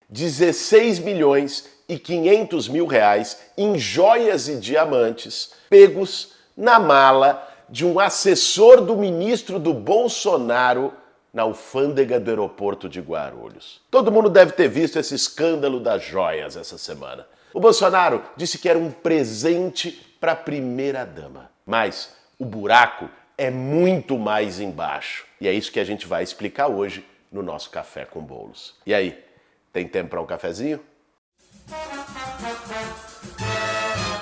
16 milhões e 500 mil reais em joias e diamantes pegos na mala de um assessor do ministro do Bolsonaro na alfândega do aeroporto de Guarulhos. Todo mundo deve ter visto esse escândalo das joias essa semana. O Bolsonaro disse que era um presente para a primeira-dama. Mas o buraco é muito mais embaixo. E é isso que a gente vai explicar hoje no nosso Café com Bolos. E aí, tem tempo para um cafezinho?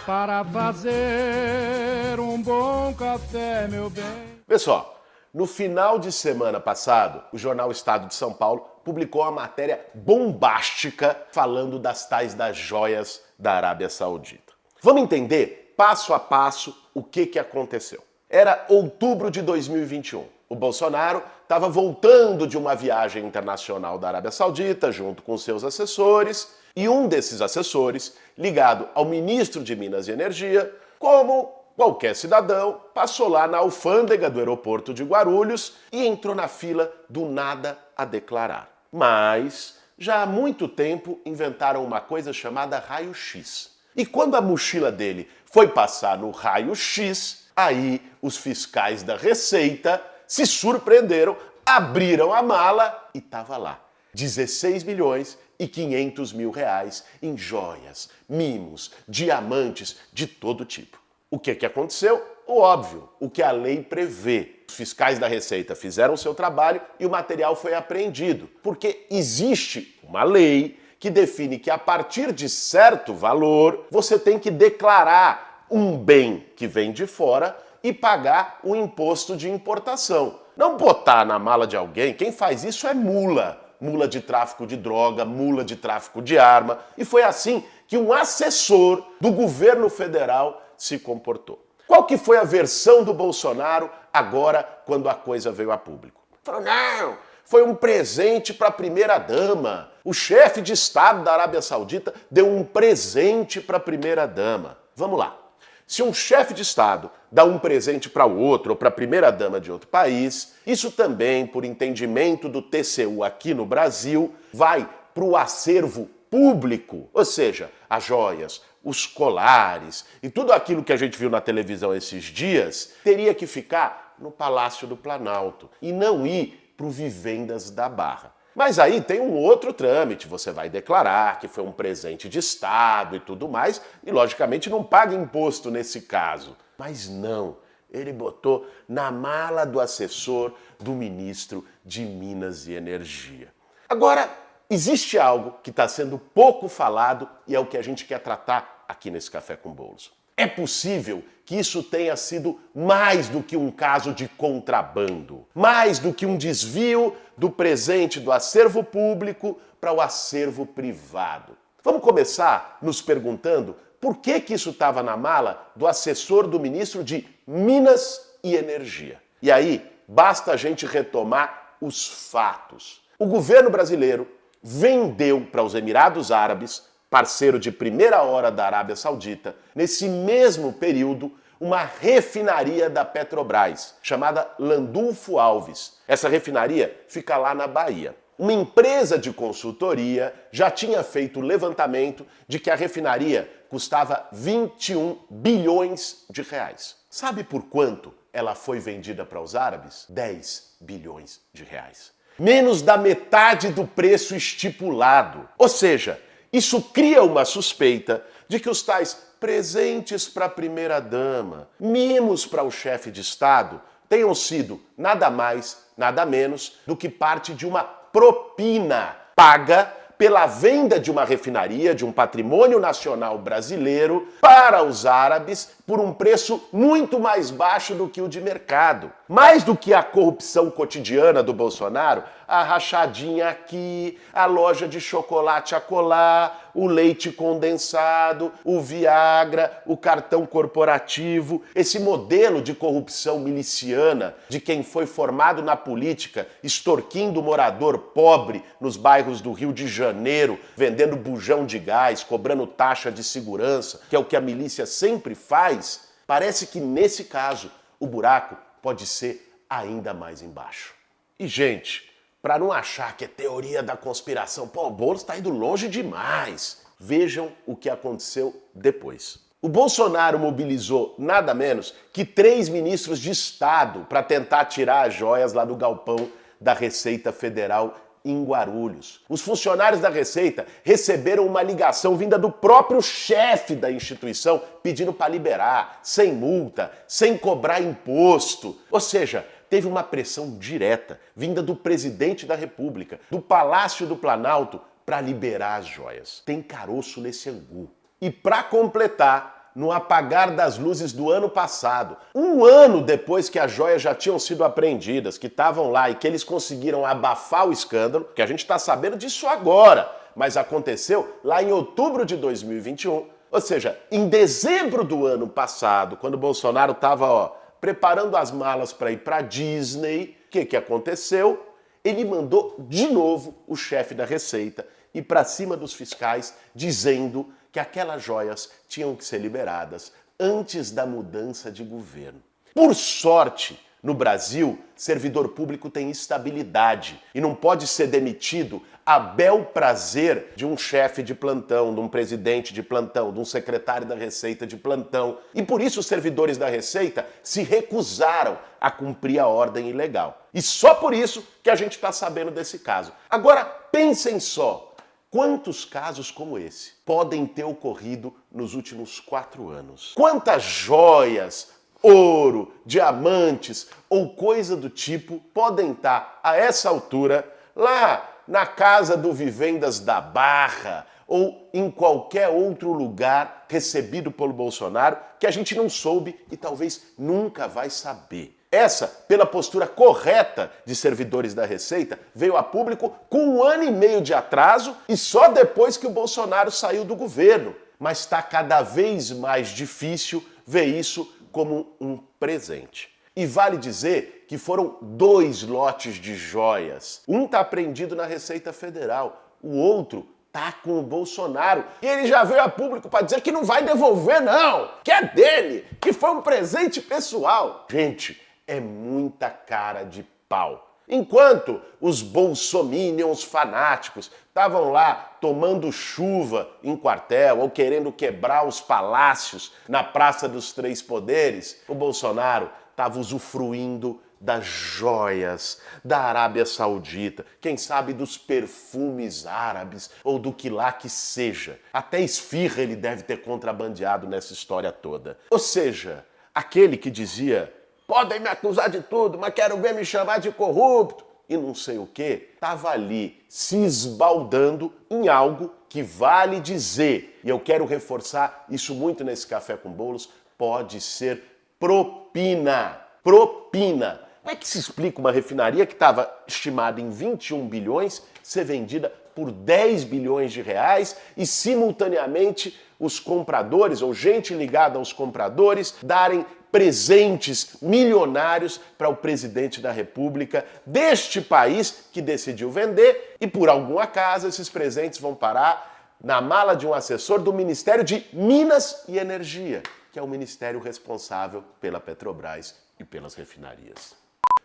Para fazer um bom café, meu bem. Pessoal, no final de semana passado, o jornal Estado de São Paulo publicou uma matéria bombástica falando das tais das joias da Arábia Saudita. Vamos entender, passo a passo, o que aconteceu. Era outubro de 2021. O Bolsonaro estava voltando de uma viagem internacional da Arábia Saudita junto com seus assessores e um desses assessores, ligado ao ministro de Minas e Energia, como qualquer cidadão, passou lá na alfândega do aeroporto de Guarulhos e entrou na fila do nada a declarar. Mas já há muito tempo inventaram uma coisa chamada raio-x. E quando a mochila dele foi passar no raio-x, aí os fiscais da Receita se surpreenderam, abriram a mala e estava lá 16 milhões e 500 mil reais em joias, mimos, diamantes de todo tipo. O que aconteceu? O óbvio, o que a lei prevê. Os fiscais da Receita fizeram o seu trabalho e o material foi apreendido, porque existe uma lei que define que a partir de certo valor você tem que declarar um bem que vem de fora e pagar o imposto de importação. Não botar na mala de alguém, quem faz isso é mula. Mula de tráfico de droga, mula de tráfico de arma. E foi assim que um assessor do governo federal se comportou. Qual que foi a versão do Bolsonaro agora quando a coisa veio a público? Falou, não, foi um presente para a primeira-dama. O chefe de Estado da Arábia Saudita deu um presente para a primeira-dama. Vamos lá. Se um chefe de Estado dá um presente para o outro ou para a primeira-dama de outro país, isso também, por entendimento do TCU aqui no Brasil, vai para o acervo público, ou seja, as joias, os colares e tudo aquilo que a gente viu na televisão esses dias teria que ficar no Palácio do Planalto e não ir para o Vivendas da Barra. Mas aí tem um outro trâmite, você vai declarar que foi um presente de Estado e tudo mais, e logicamente não paga imposto nesse caso. Mas não, ele botou na mala do assessor do ministro de Minas e Energia. Agora, existe algo que está sendo pouco falado e é o que a gente quer tratar aqui nesse Café com Bolos. É possível que isso tenha sido mais do que um caso de contrabando, mais do que um desvio do presente do acervo público para o acervo privado. Vamos começar nos perguntando por que isso estava na mala do assessor do ministro de Minas e Energia. E aí, basta a gente retomar os fatos. O governo brasileiro vendeu para os Emirados Árabes, parceiro de primeira hora da Arábia Saudita, nesse mesmo período, uma refinaria da Petrobras, chamada Landulfo Alves. Essa refinaria fica lá na Bahia. Uma empresa de consultoria já tinha feito o levantamento de que a refinaria custava 21 bilhões de reais. Sabe por quanto ela foi vendida para os árabes? 10 bilhões de reais. Menos da metade do preço estipulado. Ou seja, isso cria uma suspeita de que os tais presentes para a primeira-dama, mimos para o chefe de Estado, tenham sido nada mais, nada menos do que parte de uma propina paga pela venda de uma refinaria, de um patrimônio nacional brasileiro, para os árabes por um preço muito mais baixo do que o de mercado. Mais do que a corrupção cotidiana do Bolsonaro, a rachadinha aqui, a loja de chocolate acolá, o leite condensado, o Viagra, o cartão corporativo, esse modelo de corrupção miliciana de quem foi formado na política, extorquindo o morador pobre nos bairros do Rio de Janeiro, vendendo bujão de gás, cobrando taxa de segurança, que é o que a milícia sempre faz, parece que nesse caso o buraco pode ser ainda mais embaixo. E, gente, para não achar que é teoria da conspiração. Pô, o Boulos está indo longe demais. Vejam o que aconteceu depois. O Bolsonaro mobilizou nada menos que 3 ministros de Estado para tentar tirar as joias lá do galpão da Receita Federal em Guarulhos. Os funcionários da Receita receberam uma ligação vinda do próprio chefe da instituição pedindo para liberar, sem multa, sem cobrar imposto. Ou seja, teve uma pressão direta vinda do presidente da República, do Palácio do Planalto, para liberar as joias. Tem caroço nesse angu. E para completar, no apagar das luzes do ano passado, um ano depois que as joias já tinham sido apreendidas, que estavam lá e que eles conseguiram abafar o escândalo, que a gente está sabendo disso agora, mas aconteceu lá em outubro de 2021, ou seja, em dezembro do ano passado, quando o Bolsonaro estava preparando as malas para ir para Disney, o que aconteceu? Ele mandou de novo o chefe da Receita ir para cima dos fiscais, dizendo que aquelas joias tinham que ser liberadas antes da mudança de governo. Por sorte, no Brasil, servidor público tem estabilidade e não pode ser demitido a bel prazer de um chefe de plantão, de um presidente de plantão, de um secretário da Receita de plantão. E por isso os servidores da Receita se recusaram a cumprir a ordem ilegal. E só por isso que a gente está sabendo desse caso. Agora, pensem só. Quantos casos como esse podem ter ocorrido nos últimos 4 anos? Quantas joias, ouro, diamantes ou coisa do tipo podem estar, a essa altura, lá na casa do Vivendas da Barra ou em qualquer outro lugar recebido pelo Bolsonaro que a gente não soube e talvez nunca vai saber? Essa, pela postura correta de servidores da Receita, veio a público com 1 ano e meio de atraso e só depois que o Bolsonaro saiu do governo. Mas está cada vez mais difícil ver isso como um presente. E vale dizer que foram 2 lotes de joias. Um está apreendido na Receita Federal, o outro tá com o Bolsonaro. E ele já veio a público para dizer que não vai devolver não, que é dele, que foi um presente pessoal. Gente, é muita cara de pau. Enquanto os bolsominions fanáticos estavam lá tomando chuva em quartel ou querendo quebrar os palácios na Praça dos Três Poderes, o Bolsonaro estava usufruindo das joias da Arábia Saudita, quem sabe dos perfumes árabes ou do que lá que seja. Até esfirra ele deve ter contrabandeado nessa história toda. Ou seja, aquele que dizia: podem me acusar de tudo, mas quero ver me chamar de corrupto e não sei o quê, estava ali se esbaldando em algo que vale dizer, e eu quero reforçar isso muito nesse Café com Boulos, pode ser propina. Propina. Como é que se explica uma refinaria que estava estimada em 21 bilhões ser vendida por 10 bilhões de reais e, simultaneamente, os compradores, ou gente ligada aos compradores, darem presentes milionários para o presidente da República deste país que decidiu vender e, por algum acaso, esses presentes vão parar na mala de um assessor do Ministério de Minas e Energia, que é o ministério responsável pela Petrobras e pelas refinarias.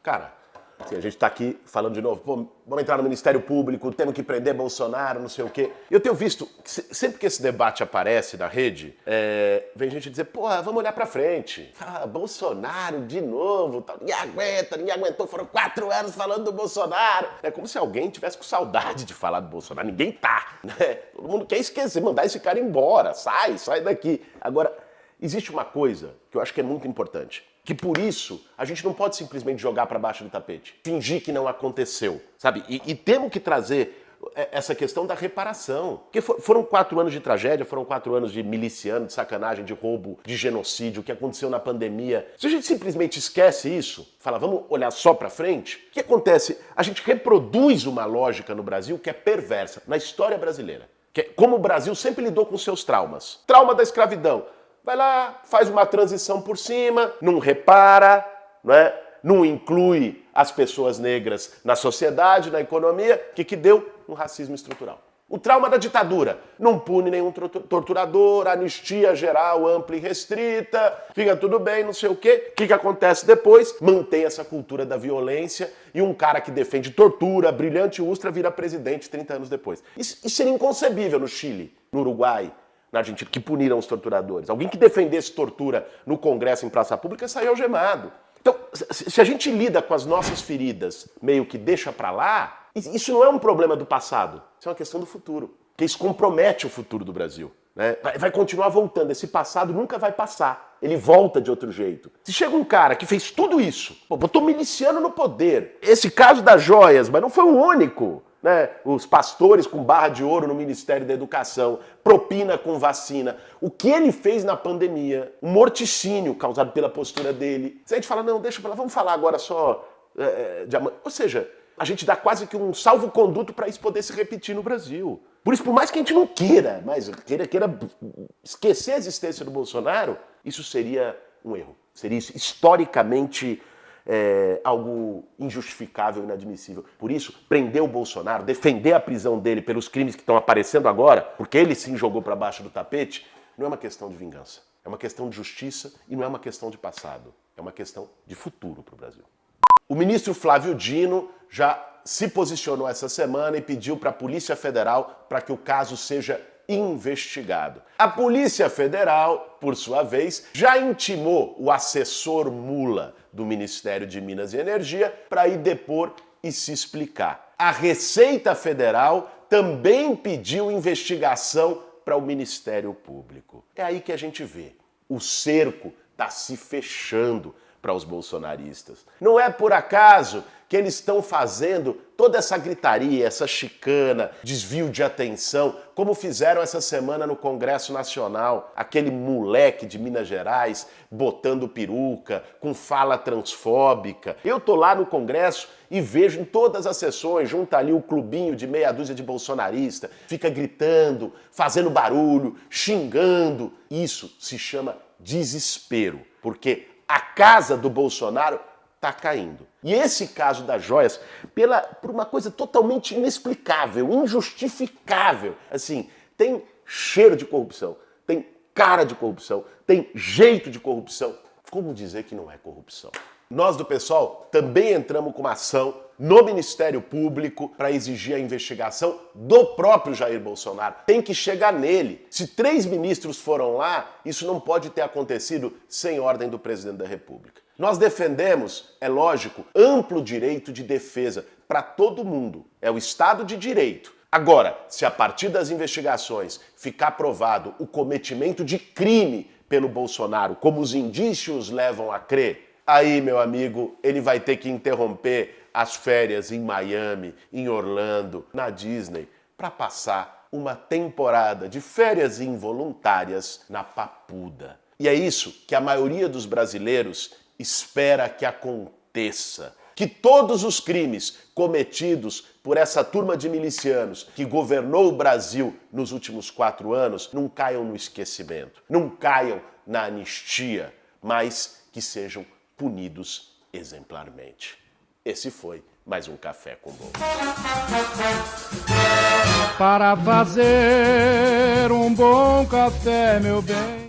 Cara, assim, a gente tá aqui falando de novo, pô, vamos entrar no Ministério Público, temos que prender Bolsonaro, não sei o quê. Eu tenho visto, sempre que esse debate aparece na rede, vem gente dizer, pô, vamos olhar pra frente. Ah, Bolsonaro de novo, tal. Ninguém aguentou, foram 4 anos falando do Bolsonaro. É como se alguém tivesse com saudade de falar do Bolsonaro, ninguém tá, né? Todo mundo quer esquecer, mandar esse cara embora, sai daqui. Agora, existe uma coisa que eu acho que é muito importante, que por isso a gente não pode simplesmente jogar para baixo do tapete, fingir que não aconteceu, sabe? E temos que trazer essa questão da reparação. Porque foram 4 anos de tragédia, foram 4 anos de miliciano, de sacanagem, de roubo, de genocídio, o que aconteceu na pandemia. Se a gente simplesmente esquece isso, fala, vamos olhar só para frente, o que acontece? A gente reproduz uma lógica no Brasil que é perversa, na história brasileira. Que é como o Brasil sempre lidou com seus traumas. Trauma da escravidão. Vai lá, faz uma transição por cima, não repara, não inclui as pessoas negras na sociedade, na economia. O que deu? Um racismo estrutural. O trauma da ditadura. Não pune nenhum torturador, anistia geral, ampla e restrita, fica tudo bem, não sei o quê. O que acontece depois? Mantém essa cultura da violência e um cara que defende tortura, brilhante Ustra, vira presidente 30 anos depois. Isso seria inconcebível no Chile, no Uruguai, na Argentina, que puniram os torturadores. Alguém que defendesse tortura no Congresso, em praça pública, saiu algemado. Então, se a gente lida com as nossas feridas meio que deixa pra lá, isso não é um problema do passado, isso é uma questão do futuro. Porque isso compromete o futuro do Brasil. Né? Vai continuar voltando, esse passado nunca vai passar. Ele volta de outro jeito. Se chega um cara que fez tudo isso, botou miliciano no poder, esse caso das joias, mas não foi o único. Né? Os pastores com barra de ouro no Ministério da Educação, propina com vacina. O que ele fez na pandemia, um morticínio causado pela postura dele. Se a gente fala, não, deixa pra lá, vamos falar agora só de amanhã. Ou seja, a gente dá quase que um salvo-conduto para isso poder se repetir no Brasil. Por isso, por mais que a gente não queira, mas queira esquecer a existência do Bolsonaro, isso seria um erro. Seria isso, historicamente algo injustificável e inadmissível. Por isso, prender o Bolsonaro, defender a prisão dele pelos crimes que estão aparecendo agora, porque ele sim jogou para baixo do tapete, não é uma questão de vingança. É uma questão de justiça e não é uma questão de passado. É uma questão de futuro para o Brasil. O ministro Flávio Dino já se posicionou essa semana e pediu para a Polícia Federal para que o caso seja investigado. A Polícia Federal, por sua vez, já intimou o assessor Mula do Ministério de Minas e Energia para ir depor e se explicar. A Receita Federal também pediu investigação para o Ministério Público. É aí que a gente vê. O cerco está se fechando para os bolsonaristas. Não é por acaso que eles estão fazendo toda essa gritaria, essa chicana, desvio de atenção, como fizeram essa semana no Congresso Nacional, aquele moleque de Minas Gerais botando peruca, com fala transfóbica. Eu tô lá no Congresso e vejo em todas as sessões, junta ali o clubinho de meia dúzia de bolsonarista, fica gritando, fazendo barulho, xingando. Isso se chama desespero, porque a casa do Bolsonaro está caindo. E esse caso das joias, por uma coisa totalmente inexplicável, injustificável, assim, tem cheiro de corrupção, tem cara de corrupção, tem jeito de corrupção. Como dizer que não é corrupção? Nós do PSOL também entramos com uma ação no Ministério Público para exigir a investigação do próprio Jair Bolsonaro. Tem que chegar nele. Se 3 ministros foram lá, isso não pode ter acontecido sem ordem do presidente da República. Nós defendemos, é lógico, amplo direito de defesa para todo mundo. É o Estado de Direito. Agora, se a partir das investigações ficar provado o cometimento de crime pelo Bolsonaro, como os indícios levam a crer, aí, meu amigo, ele vai ter que interromper as férias em Miami, em Orlando, na Disney, para passar uma temporada de férias involuntárias na Papuda. E é isso que a maioria dos brasileiros espera que aconteça. Que todos os crimes cometidos por essa turma de milicianos que governou o Brasil nos últimos 4 anos não caiam no esquecimento, não caiam na anistia, mas que sejam punidos exemplarmente. Esse foi mais um Café com Boa. Para fazer um bom café, meu bem.